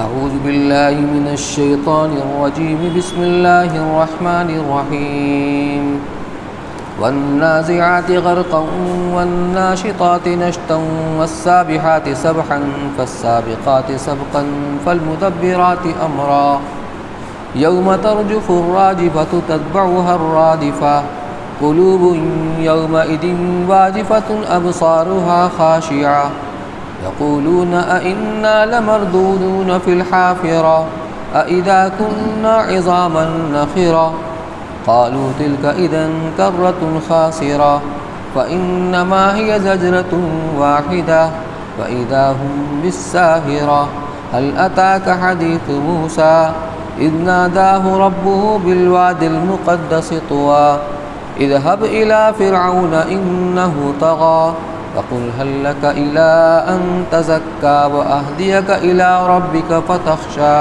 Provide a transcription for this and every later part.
أعوذ بالله من الشيطان الرجيم. بسم الله الرحمن الرحيم. والنازعات غرقا والناشطات نشطا والسابحات سبحا فالسابقات سبقا فالمدبرات أمرا يوم ترجف الراجفة تتبعها الرادفة قلوب يومئذ واجفة أبصارها خاشعة يقولون أئنا لمردودون في الحافرة أئذا كنا عظاما نخرة قالوا تلك إذا كرة خاسرة فإنما هي زجرة واحدة فإذا هم بالساهرة هل أتاك حديث موسى إذ ناداه ربه بالواد المقدس طوى اذهب إلى فرعون إنه طغى فقل هل لك إلى أن تزكى وأهديك إلى ربك فتخشى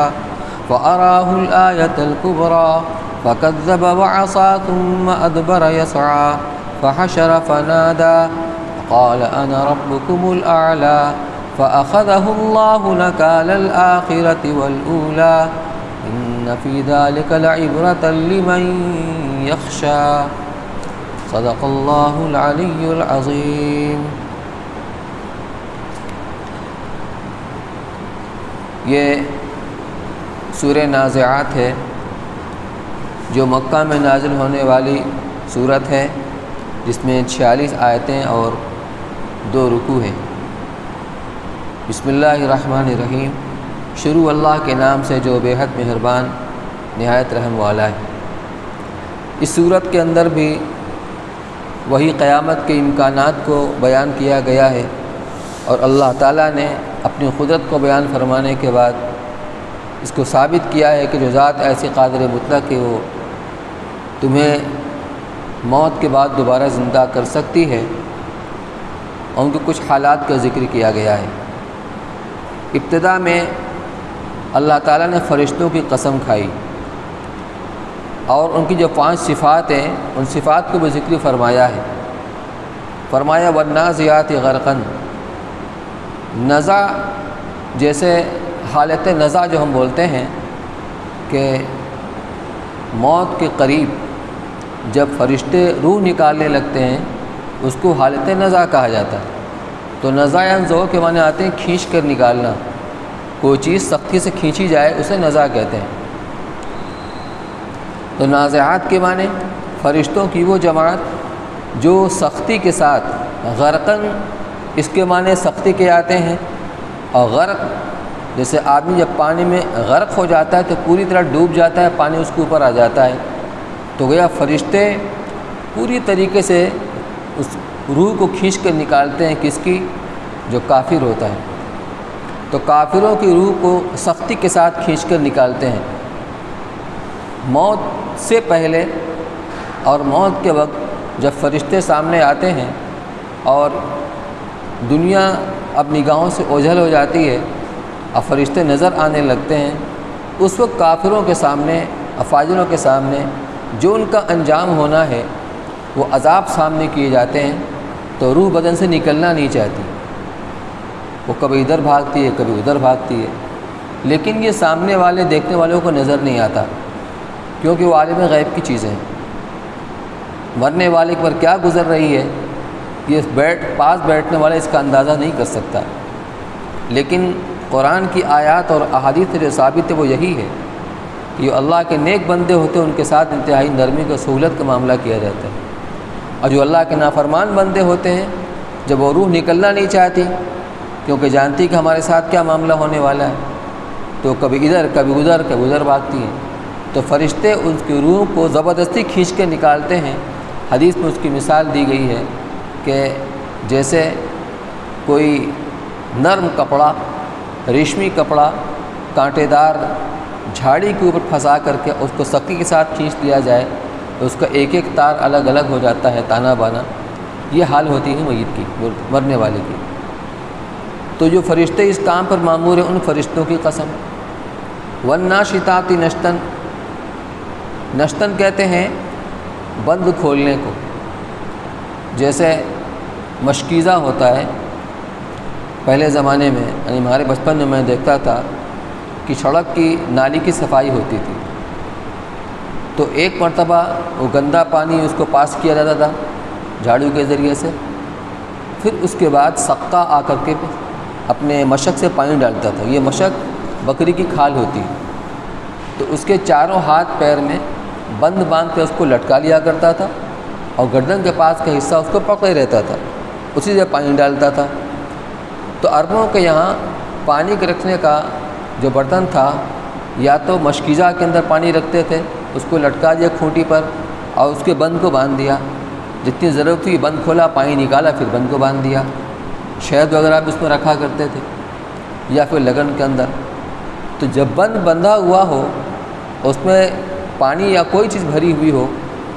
فأراه الآية الكبرى فكذب وعصى ثم أدبر يسعى فحشر فنادى قال أنا ربكم الأعلى فأخذه الله نكال الآخرة والأولى إن في ذلك لعبرة لمن يخشى صدق اللہ العلی العظیم. یہ سورہ نازعات ہے جو مکہ میں نازل ہونے والی سورت ہے جس میں 46 آیتیں اور 2 رکوع ہیں. بسم اللہ الرحمن الرحیم. شروع اللہ کے نام سے جو بے حد مہربان نہایت رحم والا ہے. اس سورت کے اندر بھی وہی قیامت کے امکانات کو بیان کیا گیا ہے اور اللہ تعالیٰ نے اپنی قدرت کو بیان فرمانے کے بعد اس کو ثابت کیا ہے کہ جو ذات ایسی قادر مطلق ہے وہ تمہیں موت کے بعد دوبارہ زندہ کر سکتی ہے اور ان کے کچھ حالات کا ذکر کیا گیا ہے. ابتدا میں اللہ تعالیٰ نے فرشتوں کی قسم کھائی اور ان کی جو 5 صفات ہیں ان صفات کو بھی ذکر فرمایا ہے. فرمایا والنازعات غرقا. نزع جیسے حالت نزع جو ہم بولتے ہیں کہ موت کے قریب جب فرشتے روح نکالنے لگتے ہیں اس کو حالت نزع کہا جاتا ہے. تو نزع ذو کے معنی آتے ہیں کھینچ کر نکالنا. کوئی چیز سختی سے کھینچی جائے اسے نزع کہتے ہیں. تو نازعات کے معنی فرشتوں کی وہ جماعت جو سختی کے ساتھ غرقن اس کے معنی سختی کے آتے ہیں اور غرق جیسے آدمی جب پانی میں غرق ہو جاتا ہے تو پوری طرح ڈوب جاتا ہے, پانی اس کے اوپر آ جاتا ہے. تو گویا فرشتے پوری طریقے سے اس روح کو کھینچ کر نکالتے ہیں کس کی, جو کافر ہوتا ہے. تو کافروں کی روح کو سختی کے ساتھ کھینچ کر نکالتے ہیں. موت سے پہلے اور موت کے وقت جب فرشتے سامنے آتے ہیں اور دنیا اب نگاہوں سے اوجھل ہو جاتی ہے اور فرشتے نظر آنے لگتے ہیں, اس وقت کافروں کے سامنے افاجروں کے سامنے جو ان کا انجام ہونا ہے وہ عذاب سامنے کیے جاتے ہیں. تو روح بدن سے نکلنا نہیں چاہتی, وہ کبھی ادھر بھاگتی ہے کبھی ادھر بھاگتی ہے, لیکن یہ سامنے والے دیکھنے والوں کو نظر نہیں آتا کیونکہ وہ عالم غیب کی چیزیں ہیں. مرنے والے پر کیا گزر رہی ہے یہ پاس بیٹھنے والا اس کا اندازہ نہیں کر سکتا. لیکن قرآن کی آیات اور احادیث جو ثابت ہے وہ یہی ہے کہ جو اللہ کے نیک بندے ہوتے ہیں ان کے ساتھ انتہائی نرمی کا سہولت کا معاملہ کیا جاتا ہے, اور جو اللہ کے نافرمان بندے ہوتے ہیں جب وہ روح نکلنا نہیں چاہتی کیونکہ جانتی کہ ہمارے ساتھ کیا معاملہ ہونے والا ہے تو کبھی ادھر کبھی ادھر بھاگتی ہیں. تو فرشتے اس کی روح کو زبردستی کھینچ کے نکالتے ہیں. حدیث میں اس کی مثال دی گئی ہے کہ جیسے کوئی نرم کپڑا, ریشمی کپڑا کانٹے دار جھاڑی کے اوپر پھنسا کر کے اس کو سختی کے ساتھ کھینچ لیا جائے تو اس کا ایک ایک تار الگ الگ ہو جاتا ہے, تانا بانا. یہ حال ہوتی ہے میت کی, مرنے والے کی. تو جو فرشتے اس کام پر مامور ہیں ان فرشتوں کی قسم. والناشطات نشطا. نشطن کہتے ہیں بند کھولنے کو. جیسے مشکیزہ ہوتا ہے پہلے زمانے میں, یعنی ہمارے بچپن میں دیکھتا تھا کہ کی سڑک کی نالی کی صفائی ہوتی تھی، تو ایک مرتبہ وہ گندا پانی اس کو پاس کیا جاتا تھا جھاڑو کے ذریعے سے، پھر اس کے بعد سقا آ کر کے اپنے مشک سے پانی ڈالتا تھا۔ یہ مشک بکری کی کھال ہوتی ہے، تو اس کے چاروں ہاتھ پیر میں بند باندھ کے اس کو لٹکا لیا کرتا تھا، اور گردن کے پاس کا حصہ اس کو پکڑے رہتا تھا، اسی سے پانی ڈالتا تھا۔ تو عربوں کے یہاں پانی کے رکھنے کا جو برتن تھا، یا تو مشکیزہ کے اندر پانی رکھتے تھے، اس کو لٹکا دیا کھوٹی پر اور اس کے بند کو باندھ دیا، جتنی ضرورت تھی بند کھولا، پانی نکالا، پھر بند کو باندھ دیا۔ شہد وغیرہ بھی اس میں رکھا کرتے تھے، یا پھر لگن کے اندر۔ تو جب بند بندھا ہوا ہو، اس میں پانی یا کوئی چیز بھری ہوئی ہو،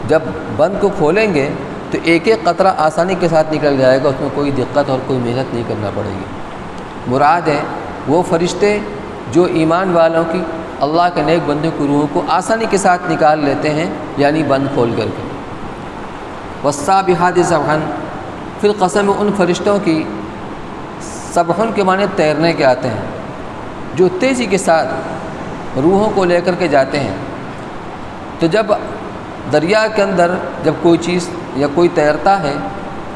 جب بند کو کھولیں گے تو ایک ایک قطرہ آسانی کے ساتھ نکل جائے گا، اس میں کوئی دقت اور کوئی محنت نہیں کرنا پڑے گی۔ مراد ہے وہ فرشتے جو ایمان والوں کی، اللہ کے نیک بندے کی روحوں کو آسانی کے ساتھ نکال لیتے ہیں، یعنی بند کھول کر کے۔ والسابحات سبحا، پھر قسم ان فرشتوں کی، سبحن کے معنی تیرنے کے آتے ہیں، جو تیزی کے ساتھ روحوں کو لے کر کے جاتے ہیں۔ تو جب دریا کے اندر جب کوئی چیز یا کوئی تیرتا ہے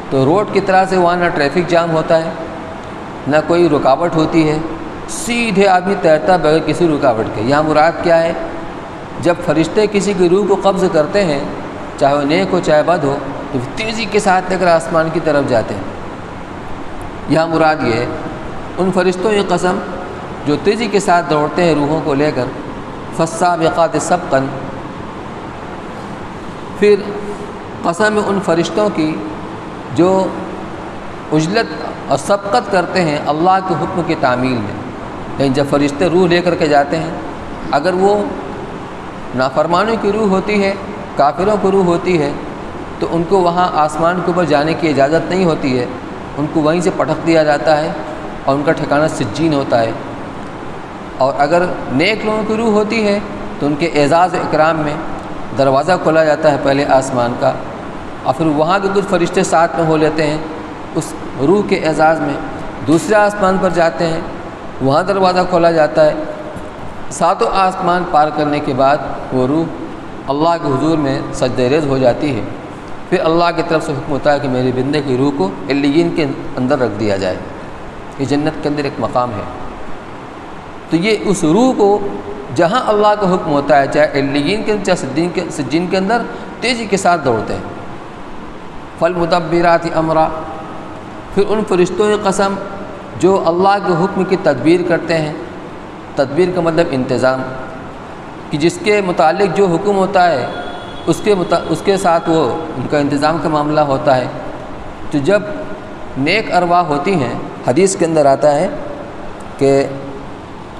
تو روڈ کی طرح سے وہاں نہ ٹریفک جام ہوتا ہے، نہ کوئی رکاوٹ ہوتی ہے، سیدھے آدمی تیرتا بغیر کسی رکاوٹ کے۔ یہاں مراد کیا ہے؟ جب فرشتے کسی کی روح کو قبض کرتے ہیں، چاہے وہ نیک ہو چاہے بد ہو، تو تیزی کے ساتھ لے کر آسمان کی طرف جاتے ہیں۔ یہاں مراد یہ ہے ان فرشتوں کی قسم جو تیزی کے ساتھ دوڑتے ہیں روحوں کو لے کر۔ فالسابقات سبقا، پھر قسم ان فرشتوں کی جو عجلت اور سبقت کرتے ہیں اللہ کے حکم کی تعمیل میں۔ یعنی جب فرشتے روح لے کر کے جاتے ہیں، اگر وہ نافرمانوں کی روح ہوتی ہے، کافروں کی روح ہوتی ہے، تو ان کو وہاں آسمان کے اوپر جانے کی اجازت نہیں ہوتی ہے، ان کو وہیں سے پٹک دیا جاتا ہے اور ان کا ٹھکانہ سجین ہوتا ہے۔ اور اگر نیک لوگوں کی روح ہوتی ہے تو ان کے اعزاز و اکرام میں دروازہ کھولا جاتا ہے پہلے آسمان کا، اور پھر وہاں کے کچھ فرشتے ساتھ میں ہو لیتے ہیں اس روح کے اعزاز میں، دوسرے آسمان پر جاتے ہیں، وہاں دروازہ کھولا جاتا ہے۔ ساتوں آسمان پار کرنے کے بعد وہ روح اللہ کے حضور میں سجدہ ریز ہو جاتی ہے، پھر اللہ کی طرف سے حکم ہوتا ہے کہ میرے بندے کی روح کو علیین کے اندر رکھ دیا جائے۔ یہ جنت کے اندر ایک مقام ہے۔ تو یہ اس روح کو جہاں اللہ کا حکم ہوتا ہے، چاہے علیین کے چاہے سجین کے اندر، تیزی کے ساتھ دوڑتے ہیں۔ فالمدبرات امرا، پھر ان فرشتوں کی قسم جو اللہ کے حکم کی تدبیر کرتے ہیں۔ تدبیر کا مطلب انتظام، کہ جس کے متعلق جو حکم ہوتا ہے اس کے ساتھ وہ ان کا انتظام کا معاملہ ہوتا ہے۔ تو جب نیک ارواح ہوتی ہیں، حدیث کے اندر آتا ہے کہ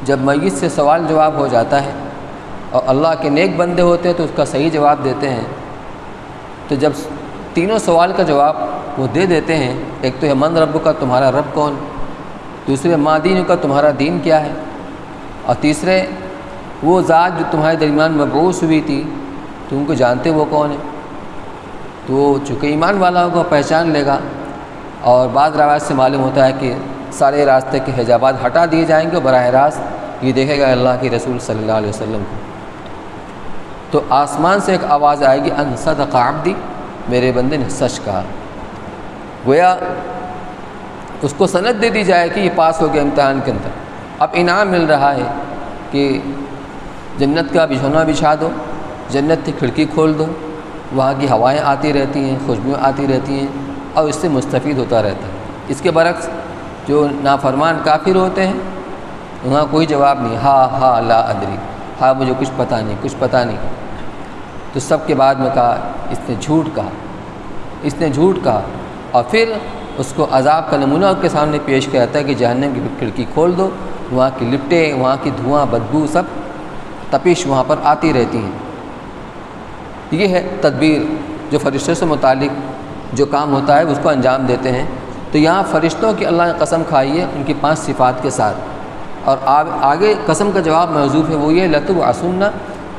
جب میت سے سوال جواب ہو جاتا ہے اور اللہ کے نیک بندے ہوتے ہیں تو اس کا صحیح جواب دیتے ہیں، تو جب تینوں سوال کا جواب وہ دے دیتے ہیں، ایک تو ہے من رب کا، تمہارا رب کون، دوسرے ما دین کا، تمہارا دین کیا ہے، اور تیسرے وہ ذات جو تمہارے درمیان مبعوث ہوئی تھی تم کو جانتے وہ کون ہے، تو وہ چونکہ ایمان والا کو پہچان لے گا۔ اور بعض روایت سے معلوم ہوتا ہے کہ سارے راستے کے حجابات ہٹا دیے جائیں گے، براہ راست یہ دیکھے گا اللہ کے رسول صلی اللہ علیہ وسلم کو۔ تو آسمان سے ایک آواز آئے گی، ان صدق عبدی، میرے بندے نے سچ کہا۔ گویا اس کو سند دے دی جائے کہ یہ پاس ہو گیا امتحان کے اندر، اب انعام مل رہا ہے کہ جنت کا بچھونا بچھا دو، جنت کی کھڑکی کھول دو، وہاں کی ہوائیں آتی رہتی ہیں، خوشبوئیں آتی رہتی ہیں، اور اس سے مستفید ہوتا رہتا ہے۔ اس کے برعکس جو نافرمان کافر ہوتے ہیں وہاں کوئی جواب نہیں، ہاں لا ادری، ہاں مجھے کچھ پتہ نہیں۔ تو سب کے بعد میں کہا اس نے جھوٹ کہا، اور پھر اس کو عذاب کا نمونہ اس کے سامنے پیش کیا جاتا ہے کہ جہنم کی کھڑکی کھول دو، وہاں کی لپٹیں، وہاں کی دھواں، بدبو، سب تپش وہاں پر آتی رہتی ہیں۔ یہ ہے تدبیر جو فرشتوں سے متعلق جو کام ہوتا ہے اس کو انجام دیتے ہیں۔ تو یہاں فرشتوں کی اللہ نے قسم کھائی ہے ان کی 5 صفات کے ساتھ، اور آگے قسم کا جواب محذوف ہے، وہ یہ لتبعثن،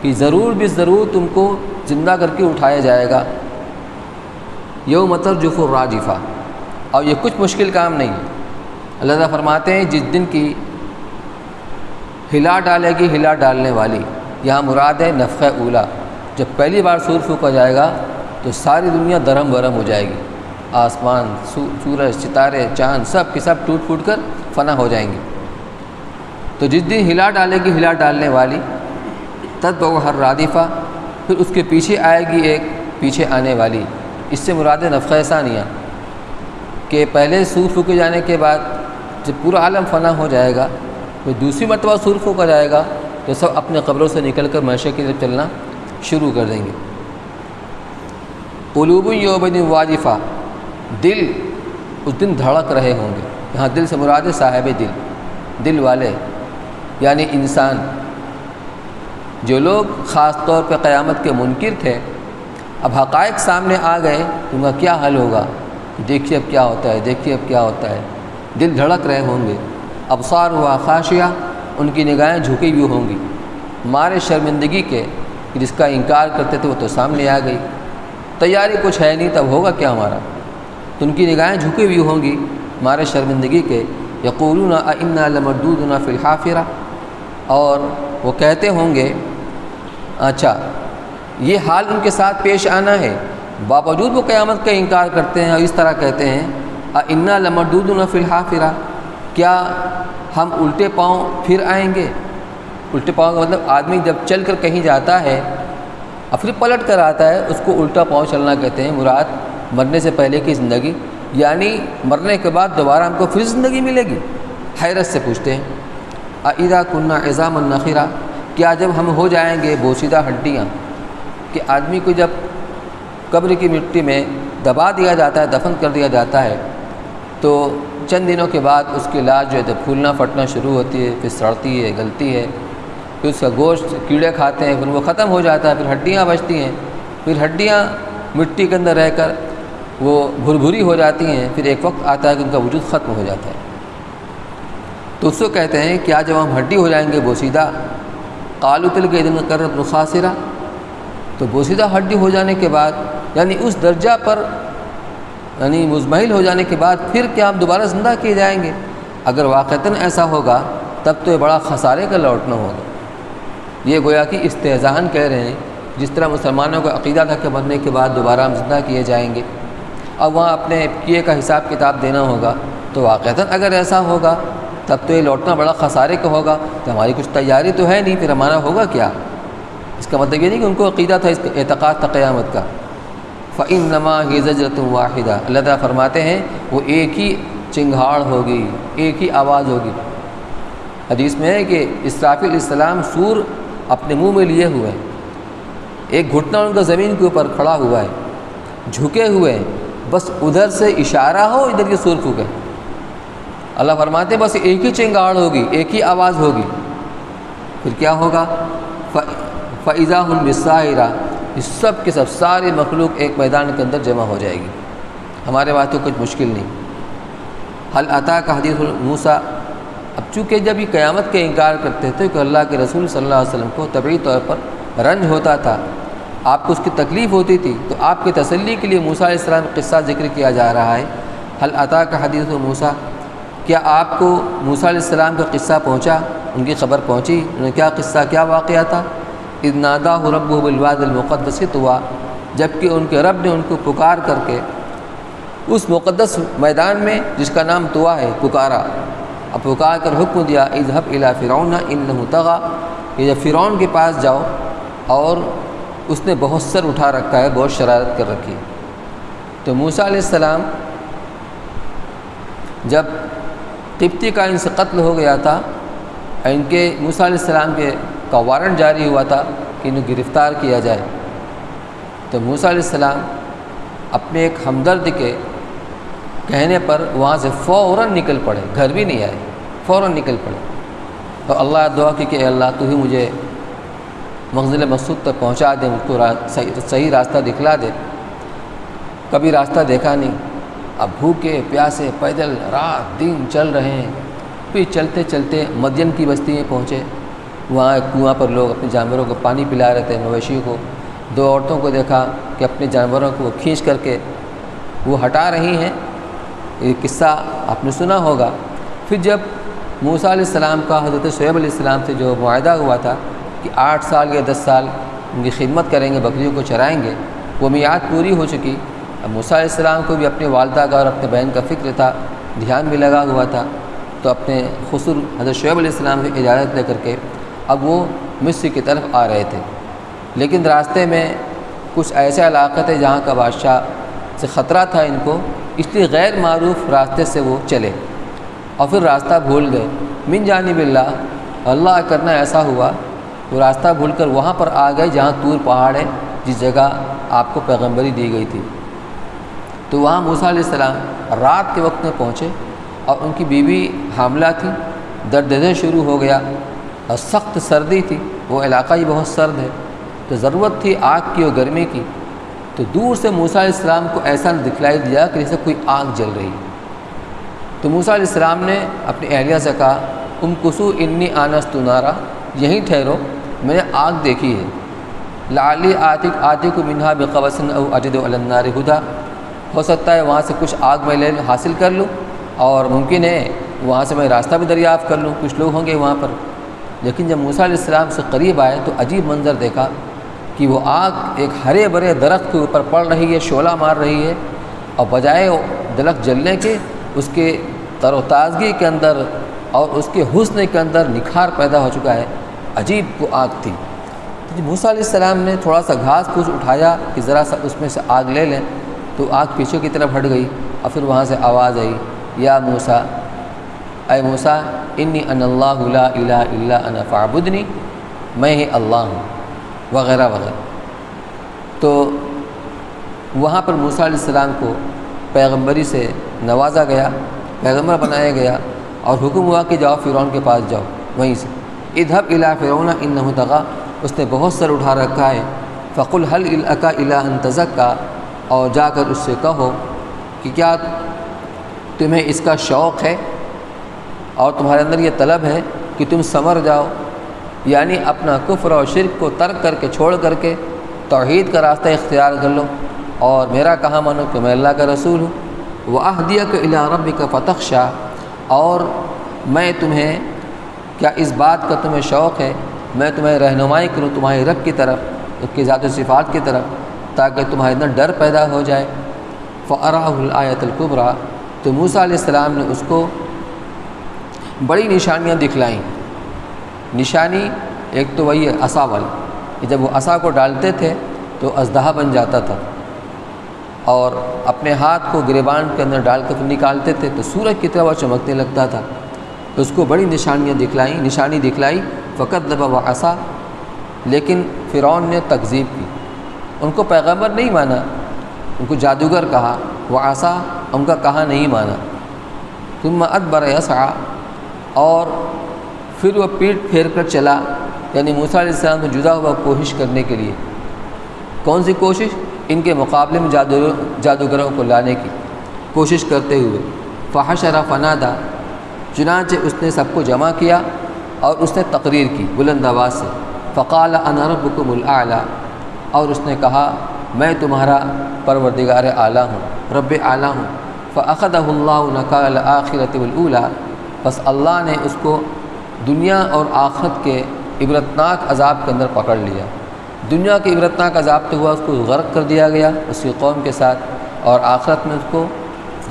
کہ ضرور ضرور تم کو زندہ کر کے اٹھایا جائے گا، یوم ترجف الراجفہ، اور یہ کچھ مشکل کام نہیں۔ اللہ تعالیٰ فرماتے ہیں جس دن کی ہلا ڈالے گی ہلا ڈالنے والی، یہاں مراد ہے نفخہ اولا۔ جب پہلی بار سور پھونکا جائے گا تو ساری دنیا درہم برہم ہو جائے گی، آسمان، سورج، ستارے، چاند سب کے سب ٹوٹ پھوٹ کر فنا ہو جائیں گے۔ تو جس دن ہلا ڈالے گی ہلا ڈالنے والی، تتبعها الرادفہ، پھر اس کے پیچھے آئے گی ایک پیچھے آنے والی۔ اس سے مراد نفخہ ثانیہ کہ پہلے سور پھونکے جانے کے بعد جب پورا عالم فنا ہو جائے گا تو دوسری مرتبہ سور پھونکا جائے گا تو سب اپنے قبروں سے نکل کر معاشرے کی طرف چلنا شروع کر دیں گے۔ قلوب یومئذ واجفہ، دل اس دن دھڑک رہے ہوں گے۔ یہاں دل سے مراد ہے صاحب دل، دل والے یعنی انسان۔ جو لوگ خاص طور پہ قیامت کے منکر تھے، اب حقائق سامنے آ گئے، ان کا کیا حل ہوگا؟ دیکھیے اب کیا ہوتا ہے، دیکھیے اب کیا ہوتا ہے۔ دل دھڑک رہے ہوں گے، ابصار ہوا خاشعہ، ان کی نگاہیں جھکی ہوئی ہوں گی، مارے شرمندگی کے جس کا انکار کرتے تھے وہ تو سامنے آ گئی، تیاری کچھ ہے نہیں، تب ہوگا کیا ہمارا؟ تو ان کی نگاہیں جھکی ہوئی ہوں گی مارے شرمندگی کے۔ یقولون انا لمردودون فی الحافرہ، اور وہ کہتے ہوں گے، اچھا یہ حال ان کے ساتھ پیش آنا ہے، باوجود وہ قیامت کا انکار کرتے ہیں اور اس طرح کہتے ہیں انا لمردودون فی الحافرہ، کیا ہم الٹے پاؤں پھر آئیں گے؟ الٹے پاؤں کا مطلب آدمی جب چل کر کہیں جاتا ہے اور پھر پلٹ کر آتا ہے، اس کو الٹا پاؤں چلنا کہتے ہیں۔ مراد مرنے سے پہلے کی زندگی، یعنی مرنے کے بعد دوبارہ ہم کو پھر زندگی ملے گی؟ حیرت سے پوچھتے ہیں اذا کنا عظاما نخرا، کیا جب ہم ہو جائیں گے بوسیدہ ہڈیاں؟ کہ آدمی کو جب قبر کی مٹی میں دبا دیا جاتا ہے، دفن کر دیا جاتا ہے، تو چند دنوں کے بعد اس کی لاش جو ہے پھولنا پھٹنا شروع ہوتی ہے، پھر سڑتی ہے، گلتی ہے، پھر اس کا گوشت کیڑے کھاتے ہیں، پھر وہ ختم ہو جاتا ہے، پھر ہڈیاں بچتی ہیں، پھر ہڈیاں مٹی کے اندر رہ کر وہ بھربھری ہو جاتی ہیں، پھر ایک وقت آتا ہے کہ ان کا وجود ختم ہو جاتا ہے۔ تو اس کو کہتے ہیں کیا جب ہم ہڈی ہو جائیں گے بوسیدہ؟ قالوا تلک اذا کرۃ خاسرہ، تو بوسیدہ ہڈی ہو جانے کے بعد یعنی اس درجہ پر یعنی مزمحل ہو جانے کے بعد پھر کیا ہم دوبارہ زندہ کیے جائیں گے؟ اگر واقعتاً ایسا ہوگا تب تو یہ بڑا خسارے کا لوٹنا ہوگا۔ یہ گویا کہ استہزاءً کہہ رہے ہیں، جس طرح مسلمانوں کا عقیدہ تھا کہ مرنے کے بعد دوبارہ ہم زندہ کیے جائیں گے، اب وہاں اپنے کیے کا حساب کتاب دینا ہوگا، تو واقعتاً اگر ایسا ہوگا تب تو یہ لوٹنا بڑا خسارے کا ہوگا، تو ہماری کچھ تیاری تو ہے نہیں، پھر ہمارا ہوگا کیا؟ اس کا مطلب یہ نہیں کہ ان کو عقیدہ تھا، اس کا اعتقاد تھا قیامت کا۔ فَإِنَّمَا هِيَ زَجْرَةٌ وَاحِدَةٌ، اللہ تعالیٰ فرماتے ہیں وہ ایک ہی چنگھاڑ ہوگی، ایک ہی آواز ہوگی۔ حدیث میں ہے کہ اسرافیل علیہ السلام سور اپنے منہ میں لیے ہوئے ہیں، ایک گھٹنا ان کا زمین کے اوپر کھڑا ہوا ہے، جھکے ہوئے ہیں، بس ادھر سے اشارہ ہو ادھر کے سور پھونکے۔ اللہ فرماتے ہیں بس ایک ہی چنگھاڑ ہوگی، ایک ہی آواز ہوگی، پھر کیا ہوگا؟ فَإِذَا هُمْ بِالسَّاهِرَةِ، اس سب کے سب ساری مخلوق ایک میدان کے اندر جمع ہو جائے گی۔ ہمارے بات تو کچھ مشکل نہیں۔ هل أتاك حدیث موسیٰ، اب چونکہ جب یہ قیامت کے انکار کرتے تھے کہ اللہ کے رسول صلی اللہ علیہ وسلم کو طبعی طور پر رنج ہوتا تھا، آپ کو اس کی تکلیف ہوتی تھی، تو آپ کی تسلی کے لیے موسیٰ علیہ السلام کا قصہ ذکر کیا جا رہا ہے۔ هل أتاك حدیث موسیٰ، کیا آپ کو موسیٰ علیہ السلام کا قصہ پہنچا، ان کی خبر پہنچی؟ انہیں کیا قصہ، کیا واقعہ تھا؟ اذ ناداہ ربہ بالوادی المقدس طویٰ، جب کہ ان کے رب نے ان کو پکار کر کے اس مقدس میدان میں جس کا نام طویٰ ہے پکارا، اب پکار کر حکم دیا اذهب الى فرعون انه طغى، کہ جب فرعون کے پاس جاؤ اور اس نے بہت سر اٹھا رکھا ہے، بہت شرارت کر رکھی ہے۔ تو موسیٰ علیہ السلام جب قبطی کا ان سے قتل ہو گیا تھا، ان کے موسیٰ علیہ السلام کا وارنٹ جاری ہوا تھا کہ انہیں گرفتار کیا جائے، تو موسیٰ علیہ السلام اپنے ایک ہمدرد کے کہنے پر وہاں سے فوراً نکل پڑے، گھر بھی نہیں آئے، فوراً نکل پڑے، تو اللہ دعا کی کہ اے اللہ تو ہی مجھے منزل مقصود تک پہنچا دے، مجھ کو صحیح راستہ دکھلا دے، کبھی راستہ دیکھا نہیں، اب بھوکے پیاسے پیدل رات دن چل رہے ہیں، پھر چلتے چلتے مدین کی بستی میں پہنچے، وہاں ایک کنواں پر لوگ اپنے جانوروں کو پانی پلا رہے تھے، مویشیوں کو، دو عورتوں کو دیکھا کہ اپنے جانوروں کو کھینچ کر کے وہ ہٹا رہی ہیں، یہ قصہ آپ نے سنا ہوگا۔ پھر جب موسیٰ علیہ السلام کا حضرت شعیب علیہ السلام سے جو معاہدہ ہوا تھا کہ 8 سال یا 10 سال ان کی خدمت کریں گے، بکریوں کو چرائیں گے، وہ میعاد پوری ہو چکی۔ اب موسیٰ علیہ السلام کو بھی اپنی والدہ کا اور اپنے بہن کا فکر تھا، دھیان بھی لگا ہوا تھا، تو اپنے خسر حضرت شعیب علیہ السلام سے اجازت لے کر کے اب وہ مصر کی طرف آ رہے تھے۔ لیکن راستے میں کچھ ایسے علاقے تھے جہاں کا بادشاہ سے خطرہ تھا ان کو، اس لیے غیر معروف راستے سے وہ چلے اور پھر راستہ بھول گئے۔ من جانب اللہ کرنا ایسا ہوا وہ راستہ بھول کر وہاں پر آ گئے جہاں طور پہاڑ ہے، جس جگہ آپ کو پیغمبری دی گئی تھی۔ تو وہاں موسیٰ علیہ السلام رات کے وقت میں پہنچے اور ان کی بیوی حاملہ تھی، درد دل شروع ہو گیا اور سخت سردی تھی، وہ علاقہ ہی بہت سرد ہے، تو ضرورت تھی آگ کی اور گرمی کی۔ تو دور سے موسیٰ علیہ السلام کو ایسا دکھلائی دیا کہ جیسے کوئی آگ جل رہی۔ تو موسیٰ علیہ السلام نے اپنی اہلیہ سے کہا امکثوا انی آنست نارا، یہیں ٹھہرو، میں نے آگ دیکھی ہے، لعلی آتیکم منہا بقبس او اجد علی النار ہدی، ہو سکتا ہے وہاں سے کچھ آگ میں حاصل کر لوں اور ممکن ہے وہاں سے میں راستہ بھی دریافت کر لوں، کچھ لوگ ہوں گے وہاں پر۔ لیکن جب موسیٰ علیہ السلام سے قریب آئے تو عجیب منظر دیکھا کہ وہ آگ ایک ہرے بھرے درخت کے اوپر پڑ رہی ہے، شعلہ مار رہی ہے، اور بجائے درخت جلنے کے اس کے تر و تازگی کے اندر اور اس کے حسن کے اندر نکھار پیدا ہو چکا ہے، عجیب وہ آگ تھی۔ تو موسیٰ علیہ السلام نے تھوڑا سا گھاس پھوس اٹھایا کہ ذرا سا اس میں سے آگ لے لیں، تو آگ پیچھے کی طرف ہٹ گئی اور پھر وہاں سے آواز آئی یا موسیٰ، اے موسیٰ انی انا اللہ لا الہ الا انا فاعبدنی، میں ہی اللہ ہوں، وغیرہ وغیرہ۔ تو وہاں پر موسیٰ علیہ السلام کو پیغمبری سے نوازا گیا، پیغمبر بنایا گیا اور حکم ہوا کہ جاؤ فرعون کے پاس جاؤ، وہیں سے اذهب الی فرعون انہ طغی، اس نے بہت سر اٹھا رکھا ہے، فقل هل لک الی ان تزکی، اور جا کر اس سے کہو کہ کیا تمہیں اس کا شوق ہے اور تمہارے اندر یہ طلب ہے کہ تم سنور جاؤ، یعنی اپنا کفر اور شرک کو ترک کر کے چھوڑ کر کے توحید کا راستہ اختیار کر لو اور میرا کہا مانو کہ میں اللہ کا رسول ہوں۔ وَأَهْدِيَكَ إِلَىٰ رَبِّكَ فَتَخْشَىٰ، اور میں تمہیں، کیا اس بات کا تمہیں شوق ہے میں تمہیں رہنمائی کروں تمہارے رب کی طرف، اس کی ذات و صفات کی طرف، تاکہ تمہارے اندر ڈر پیدا ہو جائے۔ فَأَرَاهُ الْآيَةَ الْكُبْرىٰ، تو موسیٰ علیہ السلام نے اس کو بڑی نشانیاں دکھلائیں۔ نشانی ایک تو وہی ہے عصا والی، کہ جب وہ عصا کو ڈالتے تھے تو اژدہا بن جاتا تھا، اور اپنے ہاتھ کو گریبان کے اندر ڈال کر نکالتے تھے تو سورج کی طرح وہ چمکنے لگتا تھا۔ تو اس کو بڑی نشانی دکھلائی، فکذب وعصا، لیکن فرعون نے تکذیب کی، ان کو پیغمبر نہیں مانا، ان کو جادوگر کہا، وعصا ان کا کہا نہیں مانا۔ ثم ادبر یسعی، اور پھر وہ پیٹھ پھیر کر چلا، یعنی موسیٰ علیہ السلام سے جدا ہوا کوشش کرنے کے لیے۔ کون سی کوشش؟ ان کے مقابلے میں جادوگروں کو لانے کی کوشش کرتے ہوئے۔ فحشر فنادی، چنانچہ اس نے سب کو جمع کیا اور اس نے تقریر کی بلند آواز سے، فقال انا ربکم الاعلی، اور اس نے کہا میں تمہارا پروردگار اعلیٰ ہوں، رب اعلیٰ ہوں۔ فاخذہ اللہ نکال الآخرۃ والاولی، بس اللہ نے اس کو دنیا اور آخرت کے عبرتناک عذاب کے اندر پکڑ لیا۔ دنیا کے عبرتناک عذاب تو ہوا، اس کو غرق کر دیا گیا اس کی قوم کے ساتھ، اور آخرت میں اس کو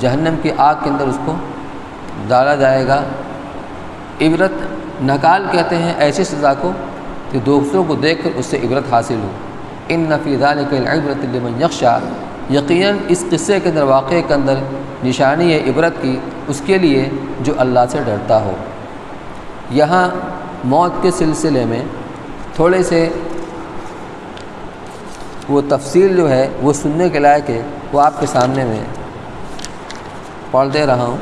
جہنم کی آگ کے اندر اس کو ڈالا جائے گا۔ عبرت نکال کہتے ہیں ایسی سزا کو کہ دوسروں کو دیکھ کر اس سے عبرت حاصل ہو۔ ان فی ذلک العبرۃ لمن یخشی، یقیناً اس قصے کے اندر، واقعے کے اندر نشانی ہے عبرت کی اس کے لیے جو اللہ سے ڈرتا ہو۔ یہاں موت کے سلسلے میں تھوڑے سے وہ تفصیل جو ہے وہ سننے کے لائق ہے، وہ آپ کے سامنے میں پڑھ دے رہا ہوں۔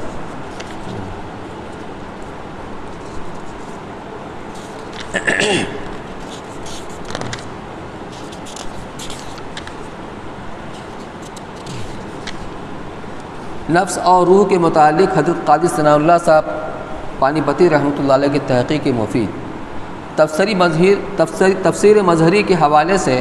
نفس اور روح کے متعلق حضرت قاضی ثناء اللہ صاحب پانی پتی رحمۃ اللہ علیہ کی تحقیق مفید، تفسیر مظہری کے حوالے سے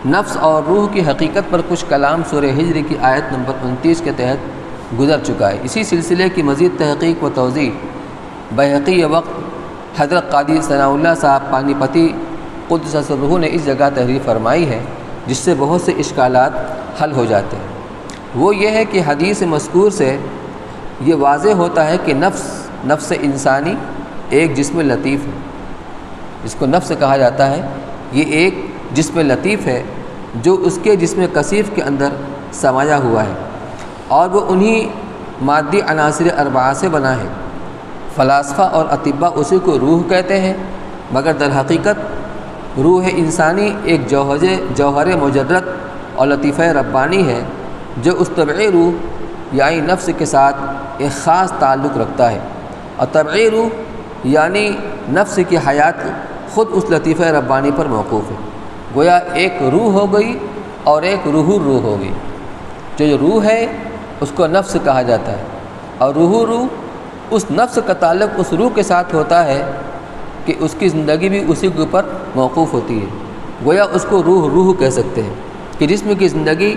نفس اور روح کی حقیقت پر کچھ کلام سورہ ہجر کی آیت نمبر 29 کے تحت گزر چکا ہے۔ اسی سلسلے کی مزید تحقیق و توضیح بحقی وقت حضرت قاضی ثناء اللہ صاحب پانی پتی قدس سرہ نے اس جگہ تحریر فرمائی ہے، جس سے بہت سے اشکالات حل ہو جاتے ہیں۔ وہ یہ ہے کہ حدیث مذکور سے یہ واضح ہوتا ہے کہ نفس انسانی ایک جسم لطیف ہے، جس کو نفس کہا جاتا ہے، یہ ایک جسم لطیف ہے جو اس کے جسم کثیف کے اندر سمایا ہوا ہے، اور وہ انہی مادی عناصر اربعہ سے بنا ہے۔ فلاسفہ اور اطباء اسی کو روح کہتے ہیں، مگر در حقیقت روح انسانی ایک جوہر مجرد اور لطیفہ ربانی ہے، جو اس طبعی روح یعنی نفس کے ساتھ ایک خاص تعلق رکھتا ہے، اور طبعی روح یعنی نفس کی حیات خود اس لطیفہ ربانی پر موقوف ہے۔ گویا ایک روح ہو گئی اور ایک روح ہو گئی۔ جو روح ہے اس کو نفس کہا جاتا ہے، اور روح اس نفس کا تعلق اس روح کے ساتھ ہوتا ہے کہ اس کی زندگی بھی اسی کے اوپر موقوف ہوتی ہے۔ گویا اس کو روح کہہ سکتے ہیں کہ جسم کی زندگی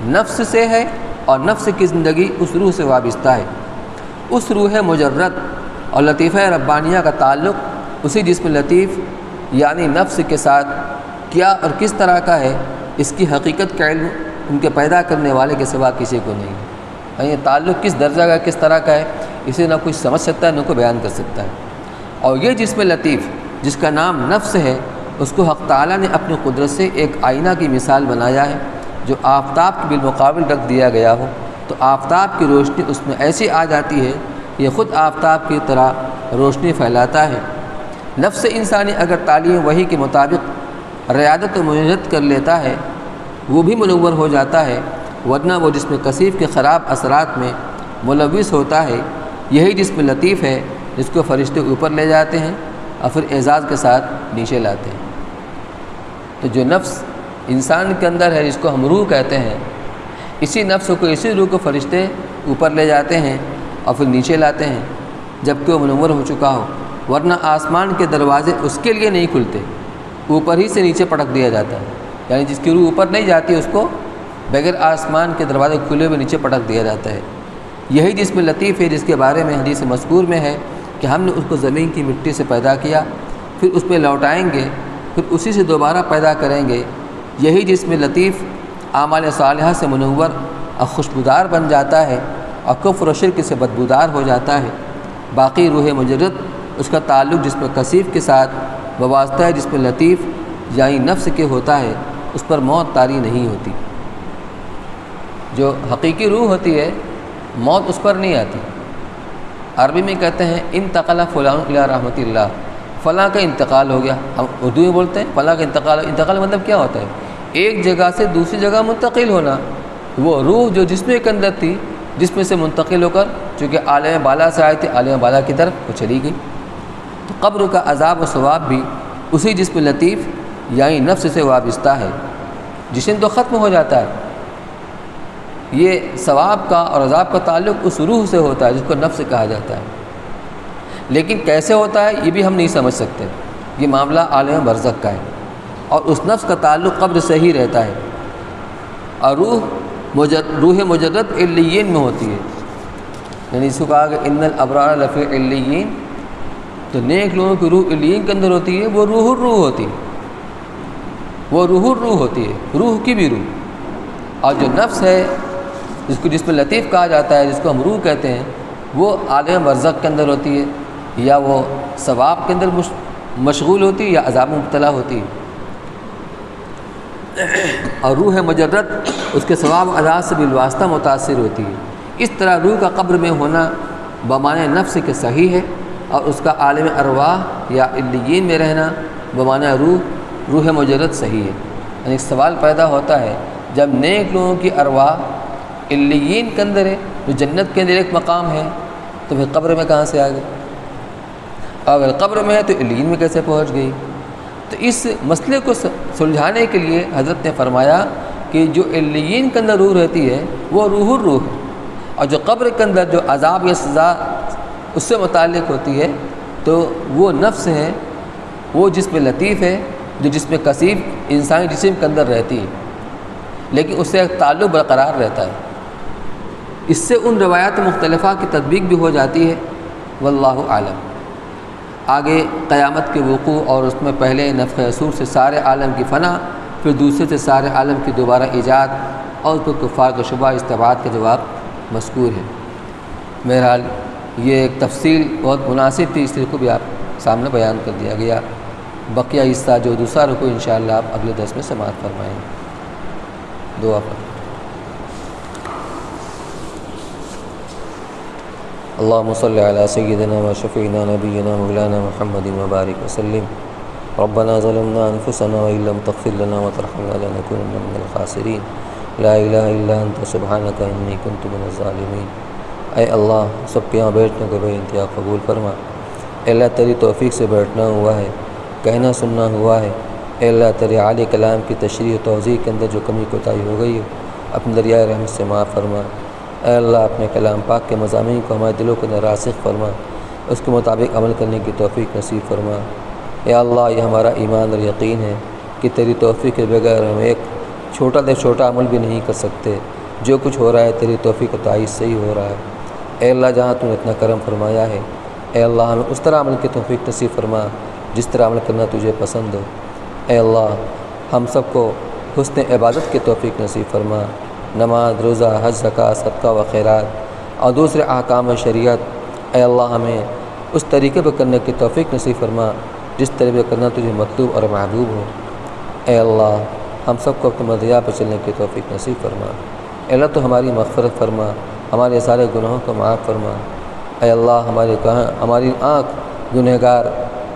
نفس سے ہے اور نفس کی زندگی اس روح سے وابستہ ہے۔ اس روح مجرد اور لطیفہ ربانیہ کا تعلق اسی جسم لطیف یعنی نفس کے ساتھ کیا اور کس طرح کا ہے، اس کی حقیقت کا علم ان کے پیدا کرنے والے کے سوا کسی کو نہیں ہے۔ یہ تعلق کس درجہ کا کس طرح کا ہے، اسے نہ کچھ سمجھ سکتا ہے نہ کوئی بیان کر سکتا ہے۔ اور یہ جسم لطیف جس کا نام نفس ہے، اس کو حق تعالیٰ نے اپنی قدرت سے ایک آئینہ کی مثال بنایا ہے، جو آفتاب کے بالمقابل رکھ دیا گیا ہو تو آفتاب کی روشنی اس میں ایسی آ جاتی ہے، یہ خود آفتاب کی طرح روشنی پھیلاتا ہے۔ نفس انسانی اگر تعلیم وحی کے مطابق ریادت و منجت کر لیتا ہے، وہ بھی منور ہو جاتا ہے، ورنہ وہ جسم کثیف کے خراب اثرات میں ملوث ہوتا ہے۔ یہی جسم لطیف ہے جس کو فرشتے اوپر لے جاتے ہیں اور پھر اعزاز کے ساتھ نیچے لاتے ہیں۔ تو جو نفس انسان کے اندر ہے، جس کو ہم روح کہتے ہیں، اسی نفس کو اسی روح کو فرشتے اوپر لے جاتے ہیں اور پھر نیچے لاتے ہیں جب کہ وہ منور ہو چکا ہو، ورنہ آسمان کے دروازے اس کے لیے نہیں کھلتے، اوپر ہی سے نیچے پٹک دیا جاتا ہے۔ یعنی جس کی روح اوپر نہیں جاتی اس کو بغیر آسمان کے دروازے کھلے ہوئے نیچے پٹک دیا جاتا ہے۔ یہی جسم لطیف ہے جس کے بارے میں حدیث مذکور میں ہے کہ ہم نے اس کو زمین کی مٹی سے پیدا کیا، پھر اس پہ لوٹائیں گے، پھر اسی سے دوبارہ پیدا کریں گے۔ یہی جسم لطیف اعمال صالحہ سے منور اور خوشبودار بن جاتا ہے اور کفر و شرک سے بدبودار ہو جاتا ہے۔ باقی روح مجرد اس کا تعلق جسم کثیف کے ساتھ وابستہ ہے، جسم لطیف یعنی نفس کے ہوتا ہے، اس پر موت طاری نہیں ہوتی۔ جو حقیقی روح ہوتی ہے موت اس پر نہیں آتی۔ عربی میں کہتے ہیں انتقل فلاں الی رحمت اللہ، فلاں کا انتقال ہو گیا۔ ہم اردو میں بولتے ہیں فلاں کا انتقال مطلب کیا ہوتا ہے؟ ایک جگہ سے دوسری جگہ منتقل ہونا۔ وہ روح جو جسم کے اندر تھی، جسم سے منتقل ہو کر چونکہ عالم بالا سے آئی تھی، عالم بالا کی طرف وہ چلی گئی۔ تو قبر کا عذاب و ثواب بھی اسی جسم لطیف یعنی نفس سے وابستہ ہے۔ جسم تو ختم ہو جاتا ہے، یہ ثواب کا اور عذاب کا تعلق اس روح سے ہوتا ہے جس کو نفس کہا جاتا ہے۔ لیکن کیسے ہوتا ہے یہ بھی ہم نہیں سمجھ سکتے، یہ معاملہ عالم برزخ کا ہے، اور اس نفس کا تعلق قبر سے ہی رہتا ہے۔ اور روح مجرد علیین میں ہوتی ہے، یعنی اس کو کہا کہ ان الابرار لفی علیین، تو نیک لوگوں کی روح علیین کے اندر ہوتی ہے، وہ روح الروح ہوتی ہے، وہ روح الروح ہوتی ہے، روح کی بھی روح۔ اور جو نفس ہے جس کو جسم لطیف کہا جاتا ہے، جس کو ہم روح کہتے ہیں، وہ عالم برزخ کے اندر ہوتی ہے، یا وہ ثواب کے اندر مشغول ہوتی ہے یا عذاب میں مبتلا ہوتی ہے۔ اور روح مجرد اس کے ثواب عذاب سے بالواسطہ متاثر ہوتی ہے۔ اس طرح روح کا قبر میں ہونا بمعنی نفس کے صحیح ہے، اور اس کا عالم ارواح یا علیین میں رہنا بمعنی روح مجرد صحیح ہے۔ یعنی ایک سوال پیدا ہوتا ہے، جب نیک لوگوں کی ارواح علیین کے اندر ہے، جو جنت کے اندر ایک مقام ہے، تو پھر قبر میں کہاں سے آ گئی؟ اگر قبر میں ہے تو علیین میں کیسے پہنچ گئی؟ تو اس مسئلے کو سلجھانے کے لیے حضرت نے فرمایا کہ جو علیین کے اندر روح رہتی ہے وہ روح الروح ہے، اور جو قبر کے اندر جو عذاب یا سزا اس سے متعلق ہوتی ہے تو وہ نفس ہے، وہ جسم لطیف ہے جو جسم کثیف انسانی جسم کے اندر رہتی ہے، لیکن اس سے ایک تعلق برقرار رہتا ہے۔ اس سے ان روایات مختلفہ کی تطبیق بھی ہو جاتی ہے، واللہ عالم۔ آگے قیامت کے وقوع اور اس میں پہلے نفخ صور سے سارے عالم کی فنا، پھر دوسرے سے سارے عالم کی دوبارہ ایجاد، اور پھر کفار کا شبہ استبعاد کا جواب مذکور ہے۔ بہرحال یہ ایک تفصیل بہت مناسب تھی، اس لیے کو بھی آپ سامنے بیان کر دیا گیا۔ بقیہ حصہ جو دوسرا رکوع انشاءاللہ آپ اگلے درس میں سماعت فرمائیں۔ دعا فرمائیں۔ اللهم صل على سيدنا وشفيعنا نبينا مولانا محمد وبارك وسلم۔ ربنا ظلمنا أنفسنا وإن لم تغفر لنا وترحمنا لنكونن من الخاسرين۔ لا إله إلا أنت سبحانك إني كنت من الظالمين۔ اے اللہ، سب کے یہاں بیٹھنے کو بے انتہا قبول فرما۔ اے اللہ، تیری توفیق سے بیٹھنا ہوا ہے، کہنا سننا ہوا ہے۔ اے اللہ، تیرے عالی کلام کی تشریح و توضیح کے اندر جو کمی کوتاہی ہو گئی ہے، اپنے دریائے رحمت سے معاف فرما۔ اے اللہ، اپنے کلام پاک کے مضامین کو ہمارے دلوں کے اندر راسخ فرما، اس کے مطابق عمل کرنے کی توفیق نصیب فرما۔ اے اللہ، یہ ہمارا ایمان اور یقین ہے کہ تیری توفیق کے بغیر ہم ایک چھوٹا سے چھوٹا عمل بھی نہیں کر سکتے۔ جو کچھ ہو رہا ہے تیری توفیق و تائید سے ہی ہو رہا ہے۔ اے اللہ، جہاں تو نے اتنا کرم فرمایا ہے، اے اللہ ہمیں اس طرح عمل کی توفیق نصیب فرما جس طرح عمل کرنا تجھے پسند ہو۔ اے اللہ، ہم سب کو حسن عبادت کی توفیق نصیب فرما۔ نماز، روزہ، حج، زکوٰۃ، صدقہ و خیرات اور دوسرے احکام شریعت، اے اللہ ہمیں اس طریقے پر کرنے کی توفیق نصیب فرما جس طریقے پر کرنا تجھے مطلوب اور محبوب ہو۔ اے اللہ، ہم سب کو اپنے مرضیہ پر چلنے کی توفیق نصیب فرما۔ اے اللہ، تو ہماری مغفرت فرما، ہمارے سارے گناہوں کو معاف فرما۔ اے اللہ، ہماری آنکھ گنہگار،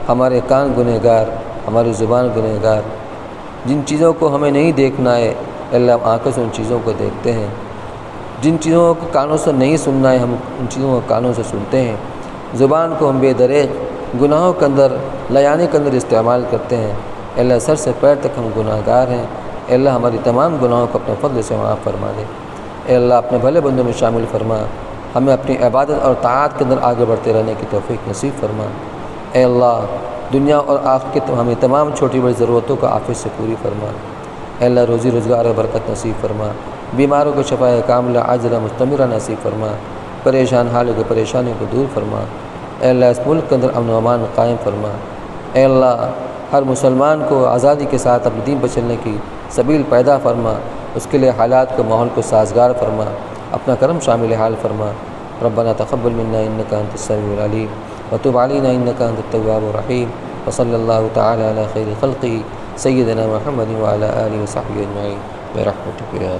ہمارے کان گنہگار، ہماری زبان گنہگار، جن چیزوں کو ہمیں نہیں دیکھنا ہے، اے اللہ ہم آنکھوں سے ان چیزوں کو دیکھتے ہیں، جن چیزوں کو کانوں سے نہیں سننا ہے ہم ان چیزوں کو کانوں سے سنتے ہیں، زبان کو ہم بے دریغ گناہوں کے اندر لیانے کے اندر استعمال کرتے ہیں۔ اے اللہ، سر سے پیر تک ہم گناہ گار ہیں۔ اے اللہ، ہماری تمام گناہوں کو اپنے فضل سے معاف فرما دے۔ اے اللہ، اپنے بھلے بندوں میں شامل فرما، ہمیں اپنی عبادت اور طاعت کے اندر آگے بڑھتے رہنے کی توفیق نصیب فرما۔ اے اللہ، دنیا اور آخرت کی ہمیں تمام چھوٹی بڑی ضرورتوں کو عافیت سے پوری فرما۔ اے اللہ، روزی روزگار و برکت نصیب فرما، بیماروں کو شفاء کاملہ عاجلہ مستمرہ نصیب فرما، پریشان حالوں کی پریشانیوں کو دور فرما۔ اے اللہ، اس ملک کے اندر امن و امان قائم فرما۔ اے اللہ، ہر مسلمان کو آزادی کے ساتھ اپنے دین پر چلنے کی سبیل پیدا فرما، اس کے لیے حالات کو ماحول کو سازگار فرما، اپنا کرم شامل حال فرما۔ ربنا تقبل منا انك انت السميع العليم وتب علينا انك انت التواب الرحيم وصلى الله تعالى على خير خلقه سيدنا محمد وعلى اله وصحبه اجمعين برحمتك يا